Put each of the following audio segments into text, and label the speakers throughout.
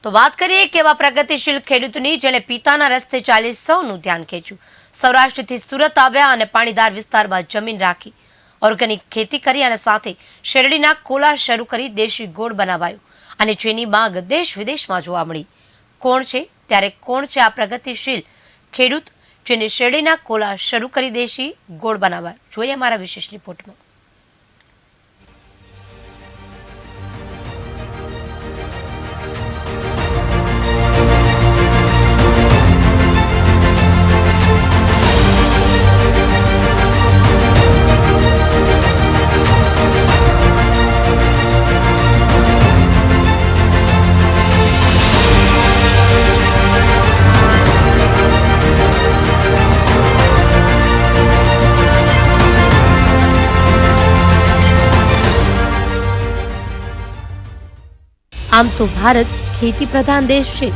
Speaker 1: તો વાત કરીએ કે એવા પ્રગતિશીલ ખેડૂતની જેણે પિતાના રસ્તે ચાલી સૌનું ધ્યાન ખેંચ્યું. સૌરાષ્ટ્રથી સુરત આવ્યા અને પાણીદાર વિસ્તારમાં જમીન રાખી ઓર્ગેનિક ખેતી કરી અને સાથે શેરડીના કોલા શરૂ કરી દેશી ગોળ બનાવાયો અને જેની માંગ દેશ વિદેશમાં જોવા મળી. કોણ છે આ પ્રગતિશીલ ખેડૂત જેને શેરડીના કોલા શરૂ કરી દેશી ગોળ બનાવાયો? જોઈએ અમારા વિશેષ રિપોર્ટમાં. આમ તો ભારત ખેતી પ્રધાન દેશ છે,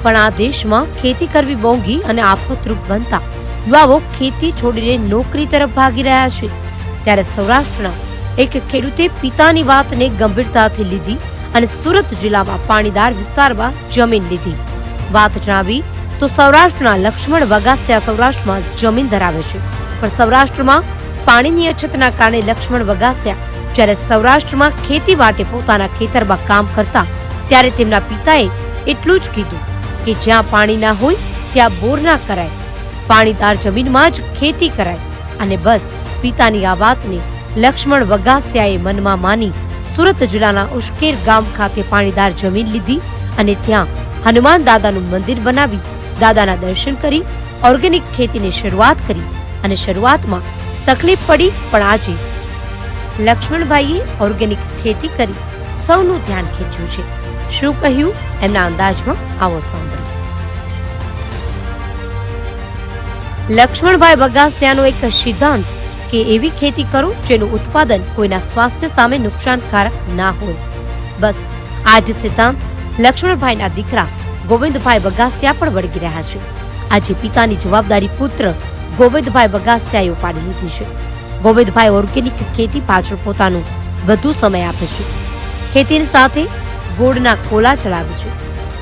Speaker 1: પણ આ દેશમાં ખેતી કરવી મોંઘી અને આફતરૂપ બનતા યુવાઓ ખેતી છોડીને નોકરી તરફ ભાગી રહ્યા છે. ત્યારે સૌરાષ્ટ્રના એક ખેડૂતે પિતાની વાતને ગંભીરતાથી લીધી અને સુરત જિલ્લામાં પાણીદાર વિસ્તારમાં જમીન લીધી. વાત જણાવી તો સૌરાષ્ટ્રના લક્ષ્મણ વગાસિયા સૌરાષ્ટ્રમાં જમીન ધરાવે છે, પણ સૌરાષ્ટ્રમાં પાણીની અછતના કારણે લક્ષ્મણ વગાસિયા જ્યારે સૌરાષ્ટ્રમાં ખેતી માટે પોતાના ખેતરમાં કામ કરતા ત્યારે તેમના પિતાએ એટલું જ કીધું કે જ્યાં પાણી ના હોય ત્યાં બોર ના કરાય, પાણીદાર જમીનમાં જ ખેતી કરાય. અને બસ પિતાની આ વાતને લક્ષ્મણ વગાસિયાએ મનમાં માની સુરત જિલ્લાના ઉશ્કેર ગામ ખાતે પાણીદાર જમીન લીધી અને ત્યાં હનુમાન દાદાનું મંદિર બનાવી દાદાના દર્શન કરી ઓર્ગેનિક ખેતીની શરૂઆત કરી. અને શરૂઆતમાં તકલીફ પડી, પણ આજે લક્ષ્મણભાઈએ ઓર્ગેનિક ખેતી કરી સૌનું ધ્યાન ખેંચ્યું છે. શું કહ્યું એમના અંદાજમાં આવો સાંભળો. લક્ષ્મણભાઈ વગાસિયાનો એક સિદ્ધાંત કે એવી ખેતી કરો જેનું ઉત્પાદન કોઈના સ્વાસ્થ્ય સામે નુકસાનકારક ના હોય. બસ આ જ સિદ્ધાંત લક્ષ્મણભાઈના દીકરા ગોવિંદભાઈ વગાસિયા પણ વળગી રહ્યા છે. આજે પિતાની જવાબદારી પુત્ર ગોવિંદભાઈ વગાસિયાએ ઉપાડી લીધી છે. ગોવિંદભાઈ ઓર્ગેનિક ખેતી પાછળ પોતાનું વધુ સમય આપે છે. ખેતીની સાથે ગોળના કોલા ચડાવે છે.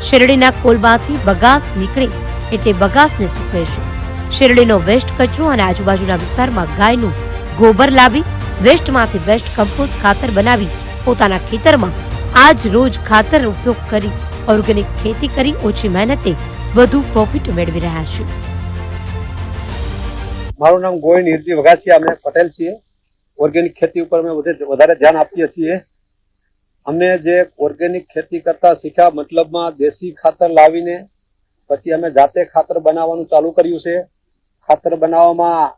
Speaker 1: શેરડીના કોલમાંથી બગાસ નીકળે એટલે બગાસને સૂકવે છે. શેરડીનો વેસ્ટ કચરો અને આજુબાજુના વિસ્તારમાં ગાયનું ગોબર લાવી વેસ્ટમાંથી બેસ્ટ કમ્પોસ્ટ ખાતર બનાવી પોતાના ખેતરમાં આજ રોજ ખાતર ઉપયોગ કરી ઓર્ગેનિક ખેતી કરી ઓછી મહેનતે વધુ પ્રોફિટ મેળવી રહ્યા છે.
Speaker 2: મારું નામ ગોવિંદ હિરજી વગાસિયા, અમે પટેલ છીએ. ઓર્ગેનિક ખેતી ઉપર અમે વધારે ધ્યાન આપીએ છીએ. અમને જે ઓર્ગેનિક ખેતી કરતા શીખ્યા, મતલબમાં દેશી ખાતર લાવીને પછી અમે જાતે ખાતર બનાવવાનું ચાલુ કર્યું છે. ખાતર બનાવવામાં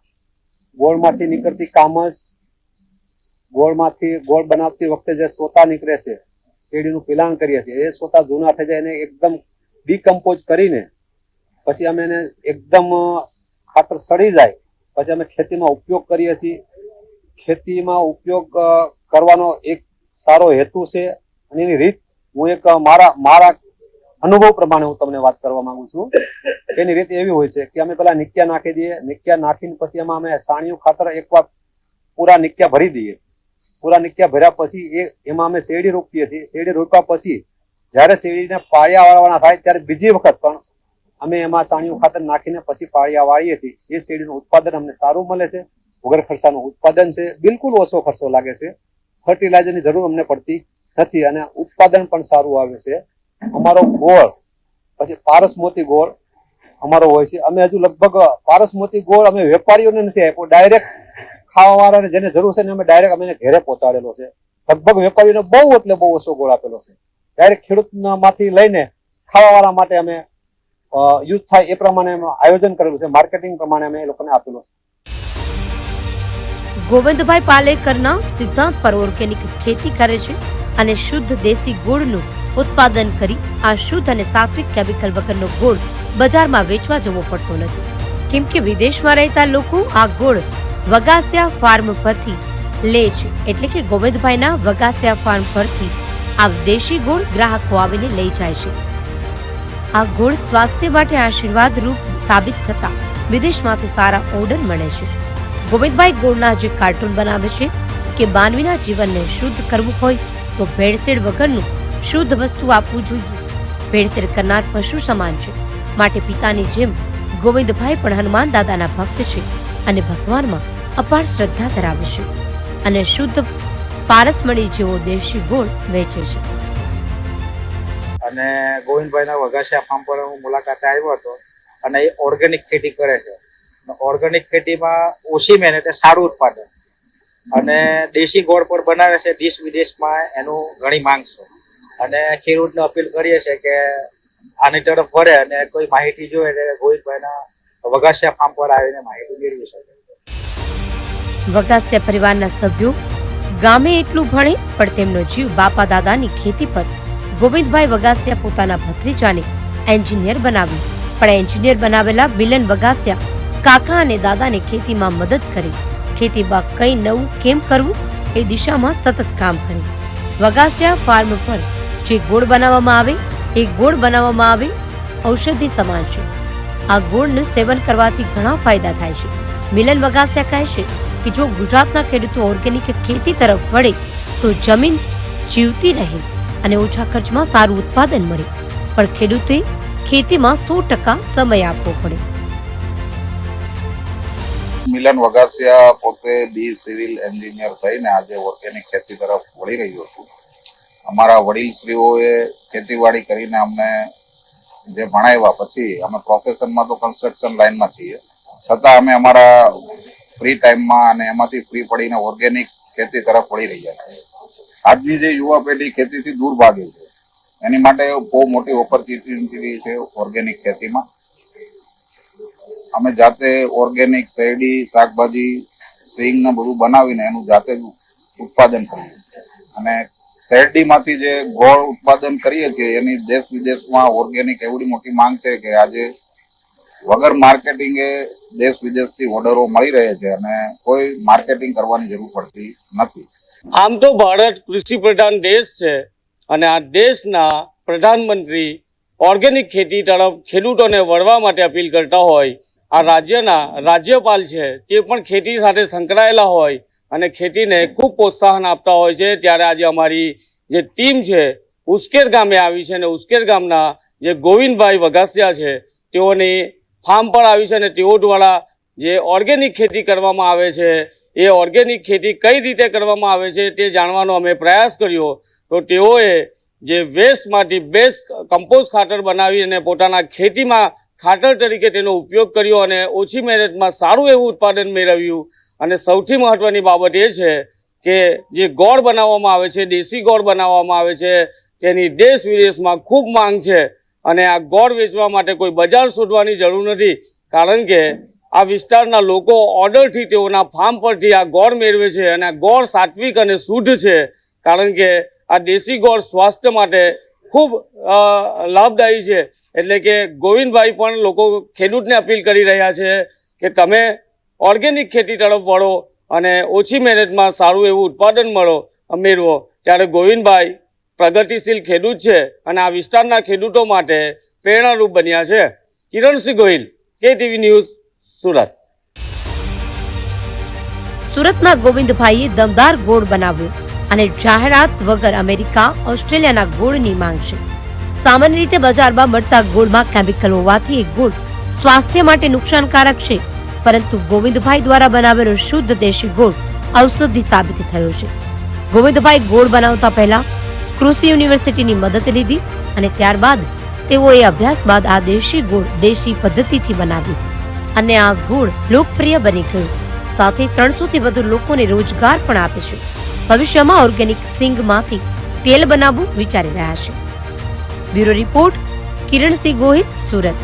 Speaker 2: ગોળમાંથી નીકળતી કામસ, ગોળ બનાવતી વખતે જે સોતા નીકળે છે, શેરડીનું પિલાણ કરીએ છીએ, એ સોતા જૂના થઈ જાય એને એકદમ ડીકમ્પોઝ કરીને પછી અમે એને એકદમ ખાતર સડી જાય પછી અમે ખેતીમાં ઉપયોગ કરીએ છીએ. ખેતીમાં ઉપયોગ કરવાનો એક સારો હેતુ છે અને એની રીત હું એક મારા અનુભવ પ્રમાણે હું તમને વાત કરવા માંગુ છું. એની રીત એવી હોય છે કે અમે પેલા નિક્યા નાખી દઈએ. નિક્યા નાખીને પછી એમાં અમે સાણિયું ખાતર એકવાર પૂરા નિક્યા ભરી દઈએ. પૂરા નિક્યા ભર્યા પછી એમાં અમે શેરડી રોપીએ છીએ. શેરડી રોપ્યા પછી જયારે શેરડીને પાળિયા વાળવાના થાય ત્યારે બીજી વખત પણ અમે એમાં સાણિયું ખાતર નાખીને પછી પાળિયા વાળીએ છીએ. એ શેરડીનું ઉત્પાદન અમને સારું મળે છે. વગર ખર્ચાનું ઉત્પાદન છે. બિલકુલ ઓછો ખર્ચો લાગે છે. ફર્ટિલાઇઝરની જરૂર અમને પડતી નથી અને ઉત્પાદન પણ સારું આવે છે. અમારો ગોળ પછી પારસમોતી ગોળ અમારો હોય છે. અમે હજુ લગભગ પારસમોતી ગોળ અમે વેપારીઓને નથી આપ્યો, ડાયરેક્ટ ખાવા વાળાને જેને જરૂર છે ને અમે ડાયરેક્ટ અમે ઘરે પહોંચાડેલો છે. લગભગ વેપારીઓને બહુ એટલે બહુ ઓછો ગોળ આપેલો છે. ડાયરેક્ટ ખેડૂતમાંથી લઈને ખાવા વાળા માટે અમે યુઝ થાય એ પ્રમાણે આયોજન કરેલું છે. માર્કેટિંગ પ્રમાણે અમે એ લોકોને આપેલું છે.
Speaker 1: ગોવિંદભાઈ પાલેકરના સિદ્ધાંત પર ઓર્ગેનિક ખેતી કરે છે અને શુદ્ધ દેશી ગોળનું ઉત્પાદન કરી આ શુદ્ધ અને સાત્વિક કેમિકલ વગરનો ગોળ બજારમાં વેચવા જવો પડતો નથી, કેમ કે વિદેશમાં રહેતા લોકો આ ગોળ વગાસિયા ફાર્મ પરથી લે છે. એટલે કે ગોવિંદભાઈના વગાસિયા ફાર્મ પરથી આ દેશી ગોળ ગ્રાહકો આવીને લઈ જાય છે. આ ગોળ સ્વાસ્થ્ય માટે આશીર્વાદ રૂપ સાબિત થતા વિદેશમાંથી સારા ઓર્ડર મળે છે. ગોવિંદભાઈ ગોળના જે કાર્ટૂન બનાવે છે કે માનવીના જીવનને શુદ્ધ કરવું હોય તો ભેળસેળ વગરનું શુદ્ધ વસ્તુ આપવું જોઈએ. ભેળસેળ કરનાર પશુ સમાન છે, માટે પિતાની જેમ ગોવિંદભાઈ પણ હનુમાન દાદાના ભક્ત છે અને ભગવાનમાં અપાર શ્રદ્ધા ધરાવે છે અને શુદ્ધ પારસમણી જેવો દેશી ગોળ વેચે છે.
Speaker 3: અને ગોવિંદભાઈના વઘાસિયા ફાર્મ પર હું મુલાકાતે આવ્યો હતો અને એ ઓર્ગેનિક ખેતી કરે છે. ઓર્ગેનિક ખેતીમાં ઓછી મહેનતે સારું ઉત્પાદન અને દેશી ગોળ પણ બનાવે છે. દેશ વિદેશમાં એનું ઘણી માંગ છે અને ખેડૂતને અપીલ કરીએ છીએ કે આની તરફ વળે અને કોઈ માહિતી જોઈએ એટલે ગોવિંદભાઈના વઘાસિયા ફાર્મ પર આવીને માહિતી મેળવી શકે.
Speaker 1: વઘાસિયા પરિવારના સભ્યો ગામે એટલું ભણે પણ તેમનો જીવ બાપા દાદાની ખેતી પર. ગોવિંદભાઈ વઘાસિયા પોતાના ભત્રીજાને એન્જિનિયર બનાવ્યું, પણ એન્જિનિયર બનાવેલા મિલન વઘાસિયા કાકા અને દાદાને ખેતીમાં મદદ કરી. ખેતીમાં કઈ નવું કેમ કરવું એ દિશામાં સતત કામ કરે. વઘાસિયા ફાર્મ પર જે ગોળ બનાવવામાં આવે ઔષધિ સમાન છે. આ ગોળનું સેવન કરવાથી ઘણા ફાયદા થાય છે. મિલન વઘાસિયા કહે છે કે જો ગુજરાતના ખેડૂતો ઓર્ગેનિક ખેતી તરફ વળે તો જમીન જીવતી રહે અને ઓછા ખર્ચમાં સારું ઉત્પાદન મળે, પણ ખેડૂતોએ ખેતીમાં 100% સમય આપવો પડે.
Speaker 4: મિલન વઘાસિયા પોતે બી સિવિલ એન્જિનિયર થઈને આજે ઓર્ગેનિક ખેતી તરફ વળી રહ્યો છું. અમારા વડીલશ્રીઓએ ખેતીવાડી કરીને અમને જે ભણાવ્યા પછી અમે પ્રોફેશનમાં તો કન્સ્ટ્રક્શન લાઈનમાં છીએ, છતાં અમે અમારા ફ્રી ટાઈમમાં અને એમાંથી ફ્રી પડીને ઓર્ગેનિક ખેતી તરફ વળી રહ્યા છીએ. આજની જે યુવા પેઢી ખેતીથી દૂર ભાગે છે એની માટે બહુ મોટી ઓપોર્ચ્યુનિટી છે ઓર્ગેનિક ખેતીમાં. અમે જાતે ઓર્ગેનિક શેરડી, શાકભાજી, સિંગ ને બધું બનાવીને એનું જાતે જ ઉત્પાદન કરીએ અને શેરડીમાંથી જે ગોળ ઉત્પાદન કરીએ છીએ એની દેશ વિદેશમાં ઓર્ગેનિક એવડી મોટી માંગ છે કે આજે વગર માર્કેટિંગે દેશ વિદેશથી ઓર્ડરો મળી રહે છે અને કોઈ માર્કેટિંગ કરવાની જરૂર પડતી નથી.
Speaker 5: આમ તો ભારત કૃષિ પ્રધાન દેશ છે અને આ દેશના પ્રધાનમંત્રી ઓર્ગેનિક ખેતી તરફ ખેડૂતોને વળવા માટે અપીલ કરતા હોય, આ રાજ્યના રાજ્યપાલ છે તે પણ ખેતી સાથે સંકળાયેલા હોય અને ખેતીને ખૂબ પ્રોત્સાહન આપતા હોય છે. ત્યારે આજે અમારી જે ટીમ છે ઉસ્કેર ગામે આવી છે અને ઉસ્કેર ગામના જે ગોવિંદભાઈ વઘાસિયા છે તેઓની ફાર્મ પર આવી છે અને તેઓ દ્વારા જે ઓર્ગેનિક ખેતી કરવામાં આવે છે એ ઓર્ગેનિક ખેતી કઈ રીતે કરવામાં આવે છે તે જાણવાનો અમે પ્રયાસ કર્યો. તો તેઓએ જે વેસ્ટમાંથી બેસ્ટ કમ્પોઝ ખાતર બનાવી અને પોતાના ખેતીમાં ખાતર તરીકે તેનો ઉપયોગ કર્યો અને ઓછી મહેનતમાં સારું એવું ઉત્પાદન મેળવ્યું. અને સૌથી મહત્વની બાબત એ છે કે જે ગોળ બનાવવામાં આવે છે, દેશી ગોળ બનાવવામાં આવે છે, તેની દેશ વિદેશમાં ખૂબ માંગ છે અને આ ગોળ વેચવા માટે કોઈ બજાર શોધવાની જરૂર નથી, કારણ કે આ વિસ્તારના લોકો ઓર્ડરથી તેઓના ફાર્મ પરથી આ ગોળ મેળવે છે અને આ ગોળ સાત્વિક અને શુદ્ધ છે, કારણ કે આ દેશી ગોળ સ્વાસ્થ્ય માટે ખૂબ લાભદાયી છે. એટલે કે ગોવિંદભાઈ પણ લોકો ખેડૂતને અપીલ કરી રહ્યા છે કે તમે ઓર્ગેનિક ખેતી તરફ વળો અને ઓછી મહેનતમાં સારું એવું ઉત્પાદન મેળવો. ત્યારે ગોવિંદભાઈ પ્રગતિશીલ ખેડૂત છે અને આ વિસ્તારના ખેડૂતો માટે પ્રેરણારૂપ બન્યા છે. Kiransinh Gohil, KTV news, Surat.
Speaker 1: સુરતના ગોવિંદભાઈએ દમદાર ગોળ બનાવ્યો અને જાહેરાત વગર અમેરિકા, ઓસ્ટ્રેલિયાના ગોળની માંગ છે. સામાન્ય રીતે બજારમાં મળતા ગોળમાં કેમિકલ હોવાથી એ ગોળ સ્વાસ્થ્ય માટે નુકસાનકારક છે, પરંતુ ગોવિંદભાઈ દ્વારા બનાવેલો શુદ્ધ દેશી ગોળ ઔષધિ સાબિત થયો છે. ગોવિંદભાઈ ગોળ બનાવતા પહેલા કૃષિ યુનિવર્સિટીની મદદ લીધી અને ત્યારબાદ તેઓએ અભ્યાસ બાદ આ દેશી ગોળ દેશી પદ્ધતિથી બનાવ્યું અને આ ગોળ લોકપ્રિય બની ગયો. સાથે 300 થી વધુ લોકોને રોજગાર પણ આપે છે. ભવિષ્યમાં ઓર્ગેનિક સિંગમાંથી તેલ બનાવવું વિચારી રહ્યા છે. Bureau report, Kiransinh Gohil, Surat.